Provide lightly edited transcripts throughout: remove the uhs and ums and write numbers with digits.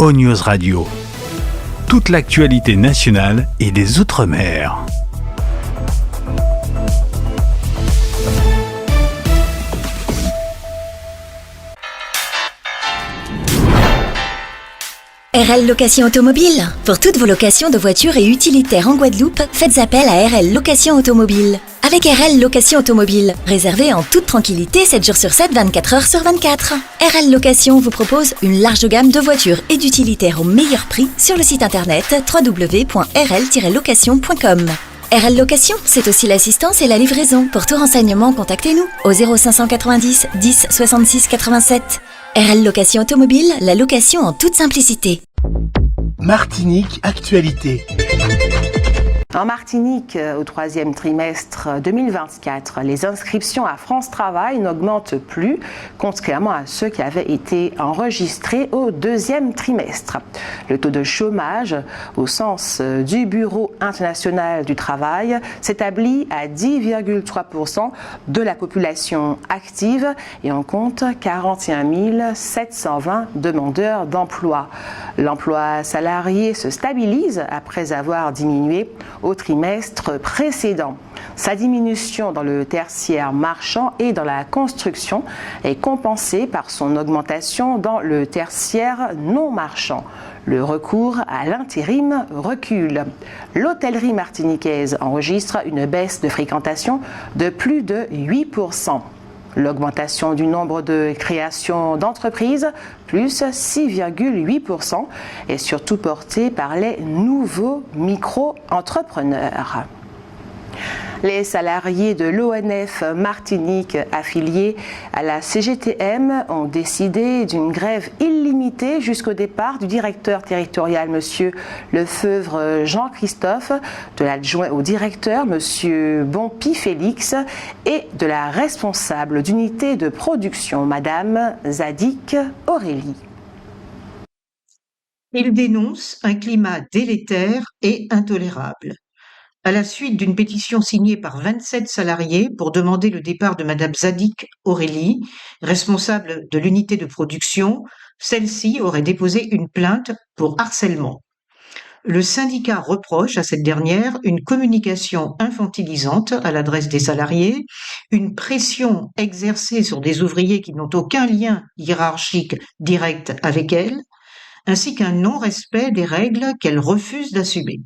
O-News Radio. Toute l'actualité nationale et des Outre-mer. RL Location Automobile. Pour toutes vos locations de voitures et utilitaires en Guadeloupe, faites appel à RL Location Automobile. Avec RL Location Automobile, réservez en toute tranquillité 7 jours sur 7, 24 heures sur 24. RL Location vous propose une large gamme de voitures et d'utilitaires au meilleur prix sur le site internet www.rl-location.com. RL Location, c'est aussi l'assistance et la livraison. Pour tout renseignement, contactez-nous au 0590 10 66 87. RL Location Automobile, la location en toute simplicité. Martinique Actualité. En Martinique, au troisième trimestre 2024, les inscriptions à France Travail n'augmentent plus, contrairement à ceux qui avaient été enregistrés au deuxième trimestre. Le taux de chômage, au sens du Bureau international du travail, s'établit à 10,3% de la population active et on compte 41 720 demandeurs d'emploi. L'emploi salarié se stabilise après avoir diminué au trimestre précédent. Sa diminution dans le tertiaire marchand et dans la construction est compensée par son augmentation dans le tertiaire non marchand. Le recours à l'intérim recule. L'hôtellerie martiniquaise enregistre une baisse de fréquentation de plus de 8%. L'augmentation du nombre de créations d'entreprises, plus 6,8%, est surtout portée par les nouveaux micro-entrepreneurs. Les salariés de l'ONF Martinique affiliés à la CGTM ont décidé d'une grève illimitée jusqu'au départ du directeur territorial, M. Lefebvre Jean-Christophe, de l'adjoint au directeur, M. Bonpi Félix, et de la responsable d'unité de production, Mme Zadik Aurélie. Il dénonce un climat délétère et intolérable. À la suite d'une pétition signée par 27 salariés pour demander le départ de Madame Zadik Aurélie, responsable de l'unité de production, celle-ci aurait déposé une plainte pour harcèlement. Le syndicat reproche à cette dernière une communication infantilisante à l'adresse des salariés, une pression exercée sur des ouvriers qui n'ont aucun lien hiérarchique direct avec elle, ainsi qu'un non-respect des règles qu'elle refuse d'assumer.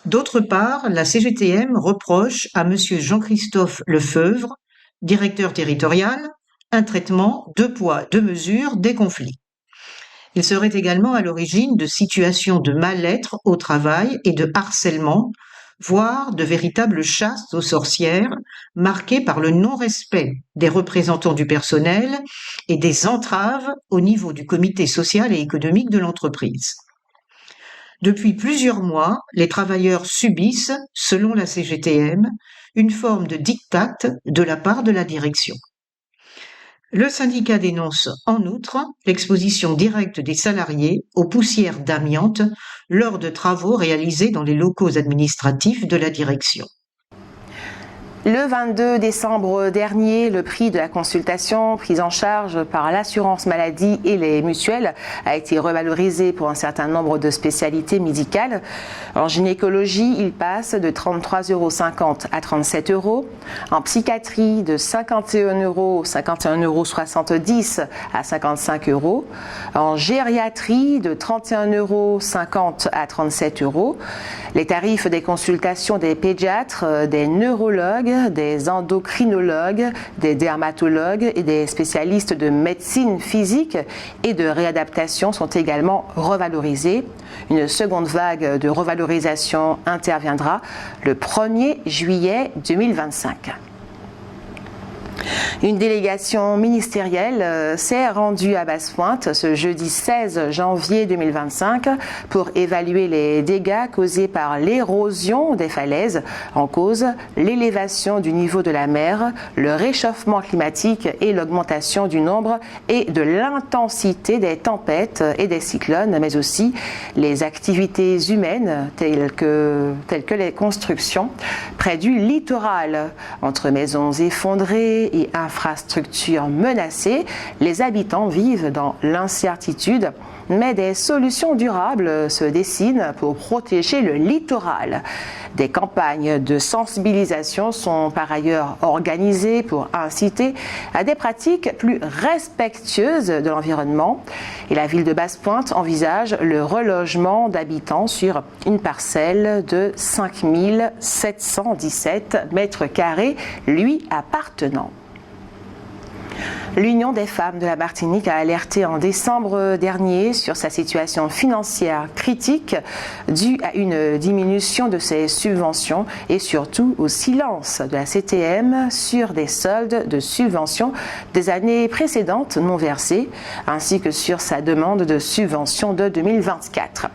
D'autre part, la CGTM reproche à M. Jean-Christophe Lefebvre, directeur territorial, un traitement deux poids, deux mesures des conflits. Il serait également à l'origine de situations de mal-être au travail et de harcèlement, voire de véritables chasses aux sorcières, marquées par le non-respect des représentants du personnel et des entraves au niveau du comité social et économique de l'entreprise. Depuis plusieurs mois, les travailleurs subissent, selon la CGTM, une forme de diktat de la part de la direction. Le syndicat dénonce en outre l'exposition directe des salariés aux poussières d'amiante lors de travaux réalisés dans les locaux administratifs de la direction. Le 22 décembre dernier, le prix de la consultation prise en charge par l'assurance maladie et les mutuelles a été revalorisé pour un certain nombre de spécialités médicales. En gynécologie, il passe de 33,50 € à 37 €. En psychiatrie, de 51 €, 51,70 € à 55 €. En gériatrie, de 31,50 € à 37 €. Les tarifs des consultations des pédiatres, des neurologues, des endocrinologues, des dermatologues et des spécialistes de médecine physique et de réadaptation sont également revalorisés. Une seconde vague de revalorisation interviendra le 1er juillet 2025. Une délégation ministérielle s'est rendue à Basse-Pointe ce jeudi 16 janvier 2025 pour évaluer les dégâts causés par l'érosion des falaises, en cause l'élévation du niveau de la mer, le réchauffement climatique et l'augmentation du nombre et de l'intensité des tempêtes et des cyclones, mais aussi les activités humaines telles que les constructions près du littoral. Entre maisons effondrées et infrastructures menacées, les habitants vivent dans l'incertitude mais des solutions durables se dessinent pour protéger le littoral. Des campagnes de sensibilisation sont par ailleurs organisées pour inciter à des pratiques plus respectueuses de l'environnement. Et la ville de Basse-Pointe envisage le relogement d'habitants sur une parcelle de 5 717 mètres carrés, lui appartenant. L'Union des femmes de la Martinique a alerté en décembre dernier sur sa situation financière critique due à une diminution de ses subventions et surtout au silence de la CTM sur des soldes de subventions des années précédentes non versées, ainsi que sur sa demande de subvention de 2024.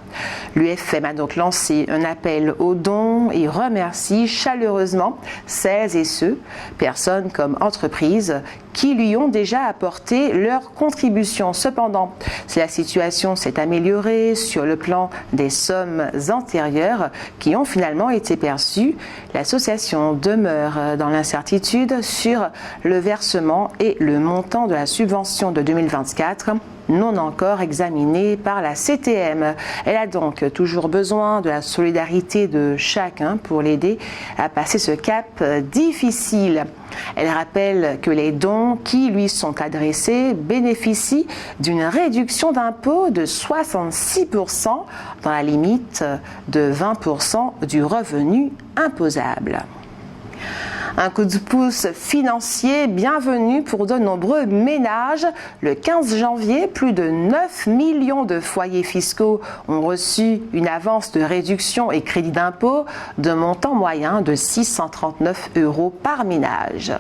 L'UFM a donc lancé un appel aux dons et remercie chaleureusement celles et ceux, personnes comme entreprises, qui lui ont déjà apporté leur contribution. Cependant, si la situation s'est améliorée sur le plan des sommes antérieures qui ont finalement été perçues, l'association demeure dans l'incertitude sur le versement et le montant de la subvention de 2024, non encore examinée par la CTM. Elle a donc toujours besoin de la solidarité de chacun pour l'aider à passer ce cap difficile. Elle rappelle que les dons qui lui sont adressés bénéficient d'une réduction d'impôt de 66% dans la limite de 20% du revenu imposable. Un coup de pouce financier bienvenu pour de nombreux ménages. Le 15 janvier, plus de 9 millions de foyers fiscaux ont reçu une avance de réduction et crédit d'impôt d'un montant moyen de 639 € par ménage.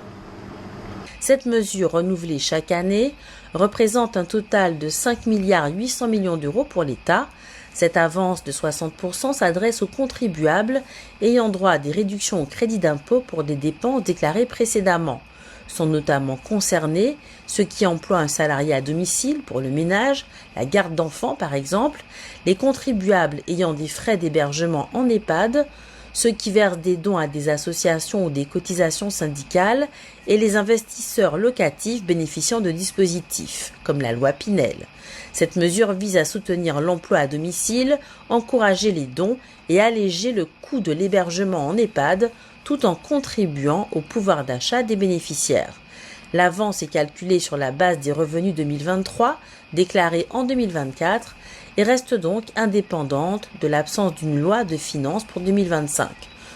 Cette mesure renouvelée chaque année représente un total de 5,8 milliards d'euros pour l'État. Cette avance de 60% s'adresse aux contribuables ayant droit à des réductions au crédit d'impôt pour des dépenses déclarées précédemment. Sont notamment concernés ceux qui emploient un salarié à domicile pour le ménage, la garde d'enfants par exemple, les contribuables ayant des frais d'hébergement en EHPAD, ceux qui versent des dons à des associations ou des cotisations syndicales et les investisseurs locatifs bénéficiant de dispositifs, comme la loi Pinel. Cette mesure vise à soutenir l'emploi à domicile, encourager les dons et alléger le coût de l'hébergement en EHPAD tout en contribuant au pouvoir d'achat des bénéficiaires. L'avance est calculée sur la base des revenus 2023 déclarés en 2024 et reste donc indépendante de l'absence d'une loi de finances pour 2025.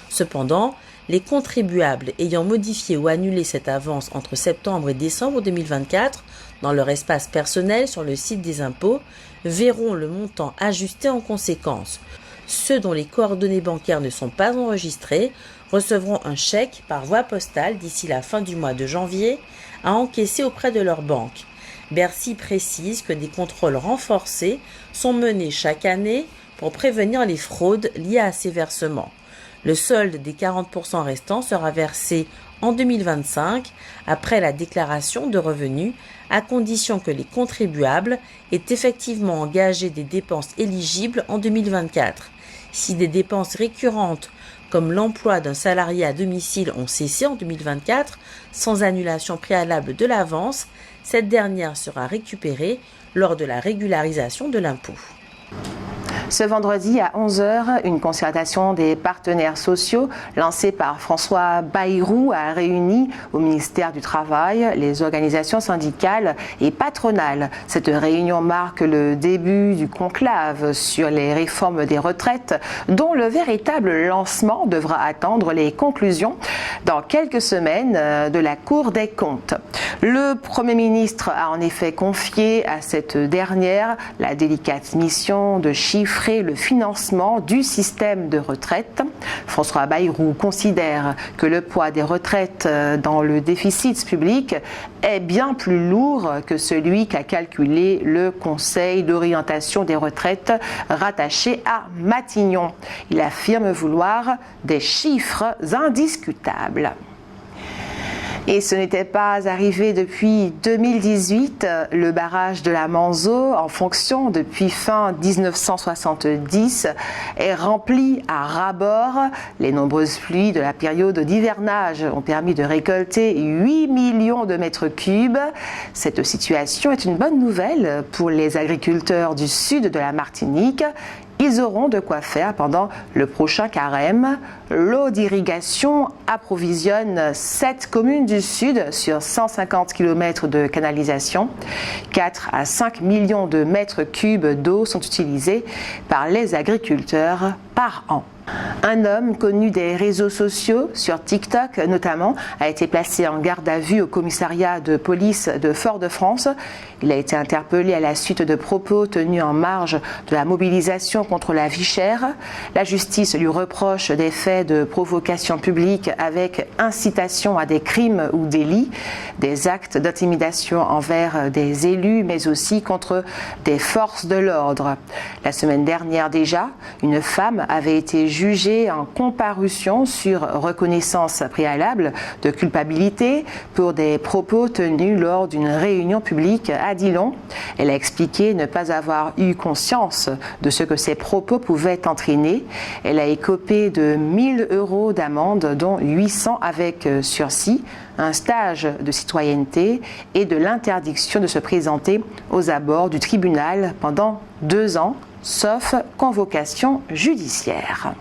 Cependant, les contribuables ayant modifié ou annulé cette avance entre septembre et décembre 2024 dans leur espace personnel sur le site des impôts verront le montant ajusté en conséquence. Ceux dont les coordonnées bancaires ne sont pas enregistrées recevront un chèque par voie postale d'ici la fin du mois de janvier à encaisser auprès de leur banque. Bercy précise que des contrôles renforcés sont menés chaque année pour prévenir les fraudes liées à ces versements. Le solde des 40% restants sera versé en 2025 après la déclaration de revenus à condition que les contribuables aient effectivement engagé des dépenses éligibles en 2024. Si des dépenses récurrentes comme l'emploi d'un salarié à domicile ont cessé en 2024 sans annulation préalable de l'avance, cette dernière sera récupérée lors de la régularisation de l'impôt. Ce vendredi à 11h, une concertation des partenaires sociaux lancée par François Bayrou a réuni au ministère du Travail les organisations syndicales et patronales. Cette réunion marque le début du conclave sur les réformes des retraites dont le véritable lancement devra attendre les conclusions dans quelques semaines de la Cour des comptes. Le Premier ministre a en effet confié à cette dernière la délicate mission de chiffrer le financement du système de retraite. François Bayrou considère que le poids des retraites dans le déficit public est bien plus lourd que celui qu'a calculé le Conseil d'orientation des retraites rattaché à Matignon. Il affirme vouloir des chiffres indiscutables. Et ce n'était pas arrivé depuis 2018. Le barrage de la Manzo, en fonction depuis fin 1970, est rempli à ras-bord. Les nombreuses pluies de la période d'hivernage ont permis de récolter 8 millions de mètres cubes. Cette situation est une bonne nouvelle pour les agriculteurs du sud de la Martinique. Ils auront de quoi faire pendant le prochain carême. L'eau d'irrigation approvisionne 7 communes du sud sur 150 km de canalisation. 4 à 5 millions de mètres cubes d'eau sont utilisés par les agriculteurs par an. Un homme connu des réseaux sociaux, sur TikTok notamment, a été placé en garde à vue au commissariat de police de Fort-de-France. Il a été interpellé à la suite de propos tenus en marge de la mobilisation contre la vie chère. La justice lui reproche des faits de provocation publique avec incitation à des crimes ou délits, des actes d'intimidation envers des élus, mais aussi contre des forces de l'ordre. La semaine dernière déjà, une femme avait été jugée en comparution sur reconnaissance préalable de culpabilité pour des propos tenus lors d'une réunion publique à Dillon. Elle a expliqué ne pas avoir eu conscience de ce que ces propos pouvaient entraîner. Elle a écopé de 1 000 € d'amende, dont 800 avec sursis, un stage de citoyenneté et de l'interdiction de se présenter aux abords du tribunal pendant 2 ans, sauf convocation judiciaire.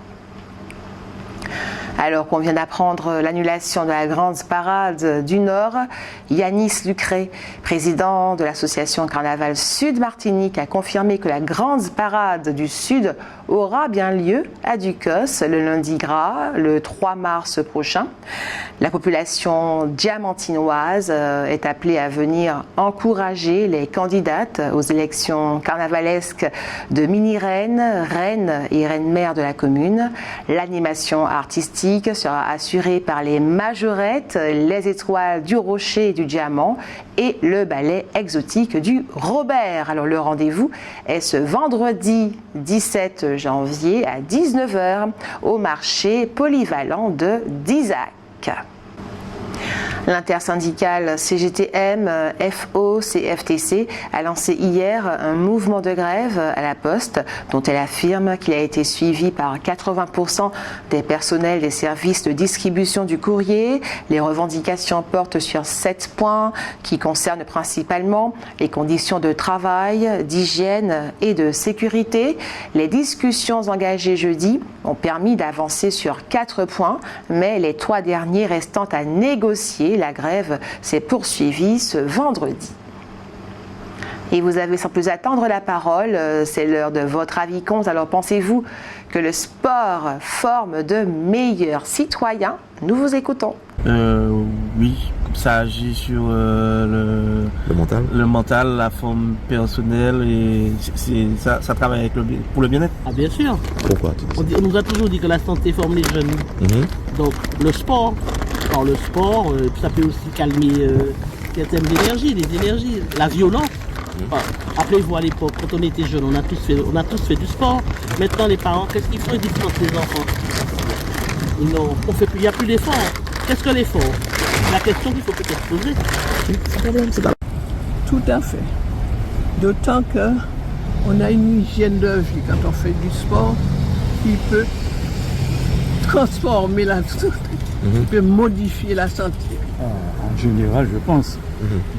Alors qu'on vient d'apprendre l'annulation de la grande parade du Nord, Yanis Lucré, président de l'association Carnaval Sud Martinique, a confirmé que la grande parade du Sud aura bien lieu à Ducos le lundi gras, le 3 mars prochain. La population diamantinoise est appelée à venir encourager les candidates aux élections carnavalesques de mini-reine, reine et reine-mère de la commune. L'animation artistique sera assurée par les majorettes, les étoiles du rocher et du diamant et le ballet exotique du Robert. Alors le rendez-vous est ce vendredi 17 janvier à 19 h au marché polyvalent de d'Isaac. L'intersyndicale CGTM, FO, CFTC a lancé hier un mouvement de grève à la Poste dont elle affirme qu'il a été suivi par 80% des personnels des services de distribution du courrier. Les revendications portent sur 7 points qui concernent principalement les conditions de travail, d'hygiène et de sécurité. Les discussions engagées jeudi ont permis d'avancer sur 4 points, mais les 3 derniers restant à négocier. La grève s'est poursuivie ce vendredi. Et vous avez sans plus attendre la parole, c'est l'heure de votre avis compte. Alors pensez-vous que le sport forme de meilleurs citoyens? Nous vous écoutons. Oui, ça agit sur le mental, la forme personnelle et ça travaille avec pour le bien-être. Ah bien sûr. Pourquoi On nous a toujours dit que la santé forme les jeunes. Donc le sport, ça peut aussi calmer certaines énergies, les énergies, la violence. Rappelez-vous à l'époque, quand on était jeunes, on a tous fait du sport. Maintenant les parents, qu'est-ce qu'ils font? Ils dispensent les enfants. Non, il n'y a plus d'effort. Qu'est-ce que l'effort? La question qu'il faut peut-être poser. Tout à fait. D'autant qu'on a une hygiène de vie quand on fait du sport qui peut transformer la santé, qui peut modifier la santé. En général, je pense.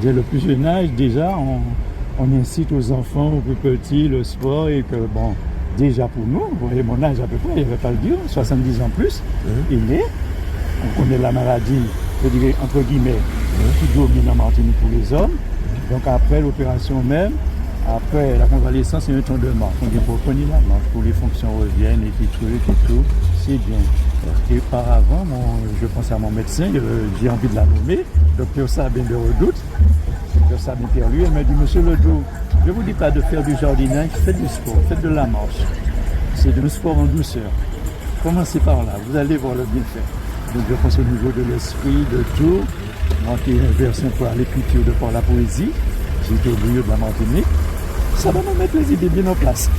Dès le plus jeune âge, déjà, on incite aux enfants, aux plus petits, le sport et que, bon, déjà pour nous, vous voyez mon âge à peu près, il n'y avait pas le dire, 70 ans plus, il est. On connaît la maladie, je dirais, entre guillemets, qui domine en Martinique pour les hommes. Donc après l'opération même, après la convalescence, il y a un temps de marche. On dit pour prenez la marche, pour les fonctions reviennent, et puis trucs et tout, c'est bien. Et par avant, je pense à mon médecin, j'ai envie de la nommer, docteur Sabin de Redoute. Docteur Sabin Pierre, lui, elle m'a dit, monsieur Ledoux, je ne vous dis pas de faire du jardinage, faites du sport, faites de la marche. C'est du sport en douceur. Commencez par là, vous allez voir le bienfait. Donc je pense au niveau de l'esprit, de tout. Moi qui ai une version pour l'écriture de par la poésie, j'ai été au milieu de la Martinique. Ça va nous mettre les idées bien en place.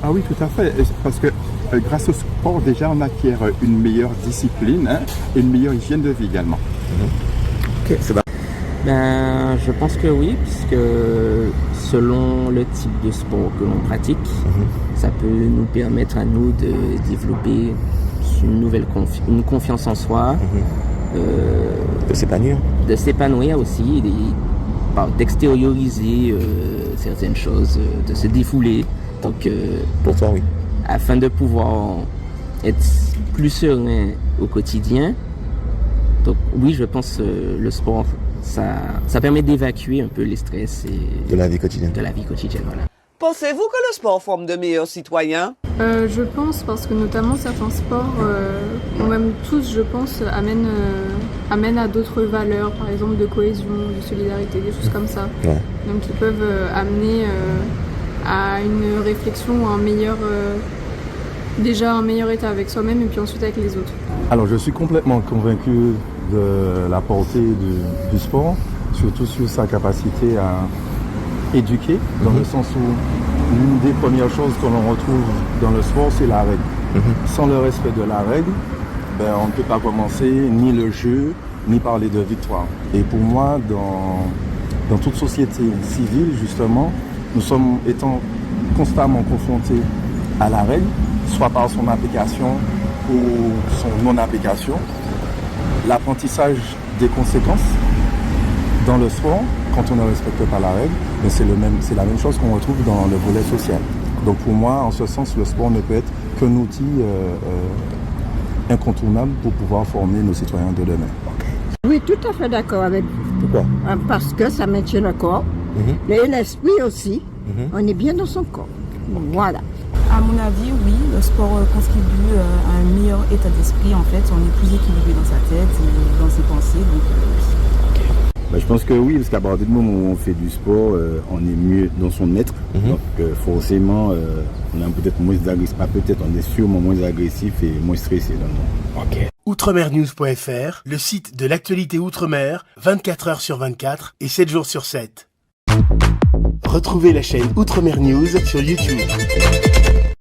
Ah oui, tout à fait. Parce que grâce au sport, déjà, on acquiert une meilleure discipline et une meilleure hygiène de vie également. Ok, c'est bon. Ben, je pense que oui, puisque selon le type de sport que l'on pratique, ça peut nous permettre à nous de développer une confiance en soi, de s'épanouir aussi, d'extérioriser certaines choses, de se défouler. Donc, pour toi, oui. Afin de pouvoir être plus serein au quotidien. Donc oui, je pense le sport, ça permet d'évacuer un peu les stress de la vie quotidienne. Voilà. Pensez-vous que le sport forme de meilleurs citoyens? Je pense parce que notamment certains sports, ou même tous, je pense, amènent à d'autres valeurs, par exemple de cohésion, de solidarité, des choses comme ça. Ouais. Donc ils peuvent amener à une réflexion ou un meilleur état avec soi-même et puis ensuite avec les autres. Alors je suis complètement convaincu de la portée du sport, surtout sur sa capacité à éduquer, dans le sens où l'une des premières choses que l'on retrouve dans le sport, c'est la règle. Sans le respect de la règle, on ne peut pas commencer ni le jeu, ni parler de victoire. Et pour moi, dans toute société civile, justement, nous sommes étant constamment confrontés à la règle, soit par son application ou son non-application. L'apprentissage des conséquences dans le sport, quand on ne respecte pas la règle, c'est la même chose qu'on retrouve dans le volet social. Donc pour moi, en ce sens, le sport ne peut être qu'un outil incontournable pour pouvoir former nos citoyens de demain. Oui, tout à fait d'accord avec vous. Pourquoi? Parce que ça maintient le corps, et l'esprit aussi. On est bien dans son corps. Voilà. À mon avis, oui, le sport contribue à un meilleur état d'esprit. En fait, on est plus équilibré dans sa tête et dans ses pensées. Donc, je pense que oui, parce qu'à partir du moment où on fait du sport, on est mieux dans son être. Donc forcément, on a peut-être moins agressif, pas peut-être, on est sûrement moins agressif et moins stressé dans le monde. Outremernews.fr, le site de l'actualité outre-mer, 24 h sur 24 et 7 jours sur 7. Retrouvez la chaîne Outremer News sur YouTube.